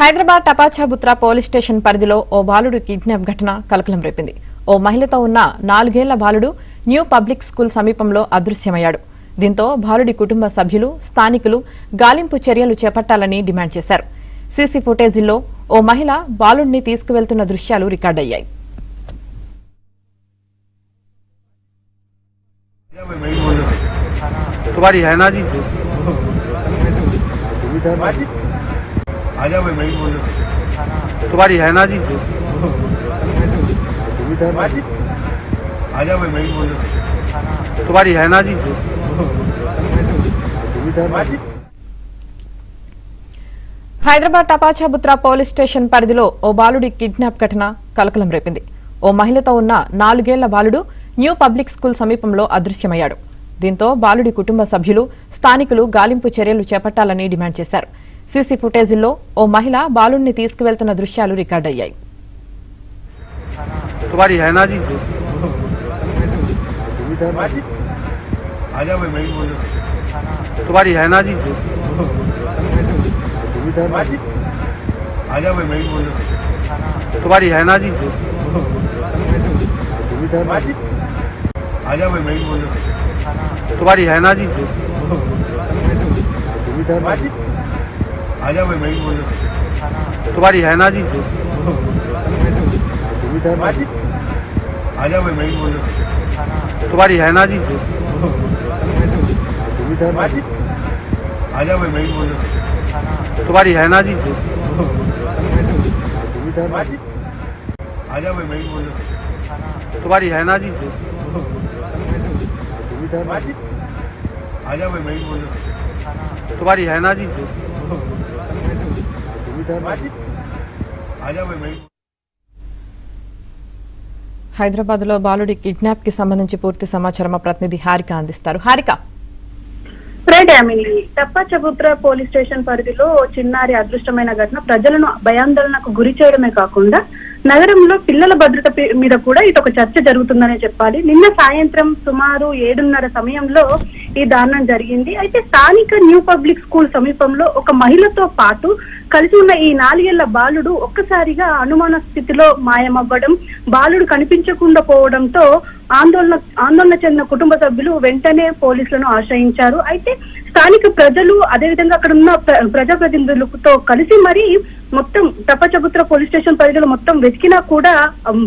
Hyderabad టపాచాబుత్రా police station పరిధిలో ఓ బాలుడు kidnap ఘటన కలకలం రేపింది. ఓ మహిళతో ఉన్న 4 ఏళ్ల బాలుడు న్యూ పబ్లిక్ స్కూల్ సమీపంలో అదృశ్యమయ్యాడు. దీంతో బాలుడి కుటుంబ సభ్యులు, స్థానికులు గాలింపు చర్యలు చేపట్టాలని డిమాండ్ చేశారు. సీసీ ఫుటేజీల్లో ఓ మహిళ బాలుడిని తీసుకువెళ్తున్న దృశ్యాలు రికార్డయ్యాయి. तुम्हारी है ना जी तुम्हारी है ना जी హైదరాబాద్ టపాచాబుత్రా పోలీస్ స్టేషన్ పరిధిలో ఓ బాలుడి కిడ్నాప్ ఘటన కలకలం రేపింది. ఓ మహిళతో ఉన్న 4 ఏళ్ల బాలుడు న్యూ పబ్లిక్ స్కూల్ సమీపంలో అదృశ్యమయ్యాడు. దీంతో బాలుడి కుటుంబ సభ్యులు, స్థానికులు గాలింపు చర్యలు చేపట్టాలని డిమాండ్ చేశారు. సీసీ ఫుటేజీల్లో ఓ మహిళ బాలుడిని తీసుకువెళ్తున్న దృశ్యాలు రికార్డయ్యాయి. तुम्हारी है ना जी तुम्हारी है ना जी तुम्हारी है ना जी तुम्हारी है ना जी तुम्हारी है ना जी तुम्हारी है ना जी तुम्हारी है ना जी तुम्हारी है ना जी तुम्हारी है ना जी హైదరాబాద్ లో బాలుడి కిడ్నాప్ కి సంబంధించి పూర్తి సమాచారం మా ప్రతినిధి హారిక అందిస్తారు. హారిక, టపాచాబుత్రా పోలీస్ స్టేషన్ పరిధిలో చిన్నారి అదృష్టమైన ఘటన ప్రజలను భయాందోళనకు గురి చేయడమే కాకుండా నగరంలో పిల్లల భద్రత మీద కూడా ఇటు ఒక చర్చ జరుగుతుందనే చెప్పాలి. నిన్న సాయంత్రం సుమారు 7:30 సమయంలో ఈ దారుణం జరిగింది. అయితే స్థానిక న్యూ పబ్లిక్ స్కూల్ సమీపంలో ఒక మహిళతో పాటు కలిసి ఉన్న ఈ 4 ఏళ్ల బాలుడు ఒక్కసారిగా అనుమాన స్థితిలో మాయమవ్వడం, బాలుడు కనిపించకుండా పోవడంతో ఆందోళన చెందిన కుటుంబ సభ్యులు వెంటనే పోలీసులను ఆశ్రయించారు. అయితే స్థానిక ప్రజలు, అదేవిధంగా అక్కడ ఉన్న ప్రజాప్రతినిధులతో కలిసి మరి మొత్తం టపాచాబుత్రా పోలీస్ స్టేషన్ పరిధిలో మొత్తం వెతికినా కూడా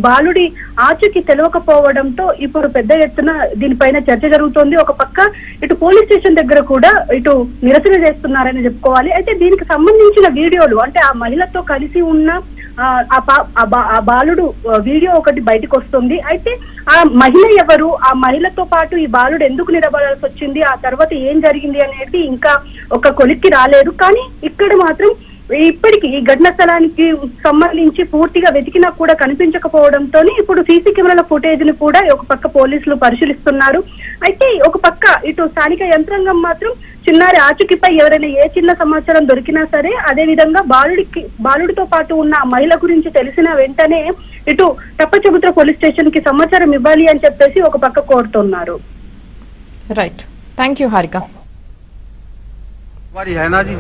బాలుడి ఆచూకీ తెలియకపోవడంతో ఇప్పుడు పెద్ద ఎత్తున దీనిపైన చర్చ జరుగుతోంది. ఒక పక్క ఇటు పోలీస్ స్టేషన్ దగ్గర కూడా ఇటు నిరసన చేస్తున్నారని చెప్పుకోవాలి. అయితే దీనికి సంబంధించిన వీడియోలు, అంటే ఆ మహిళతో కలిసి ఉన్న ఆ బాలుడు వీడియో ఒకటి బయటకు వస్తుంది. అయితే ఆ మహిళ ఎవరు, ఆ మహిళతో పాటు ఈ బాలుడు ఎందుకు నిలబడాల్సి వచ్చింది, ఆ తర్వాత ఏం జరిగింది అనేది ఇంకా ఒక కొలిక్కి రాలేదు. కానీ ఇక్కడ మాత్రం ఇప్పటికీ ఈ ఘటన స్థలానికి సంబంధించి పూర్తిగా వెతికినా కూడా కనిపించకపోవడంతో ఇప్పుడు సీసీ కెమెరాల ఫుటేజ్ ని కూడా ఒక పక్క పోలీసులు పరిశీలిస్తున్నారు. అయితే ఒక పక్క ఇటు స్థానిక యంత్రాంగం మాత్రం చిన్నారి ఆచూకీపై ఎవరైనా ఏ చిన్న సమాచారం దొరికినా సరే, అదే విధంగా బాలుడితో పాటు ఉన్న ఆ మహిళ గురించి తెలిసిన వెంటనే ఇటు టపాచాబుత్రా పోలీస్ స్టేషన్ కి సమాచారం ఇవ్వాలి అని చెప్పేసి ఒక పక్క కోరుతున్నారు. Right, thank you Harika. तुम्हारी है ना जी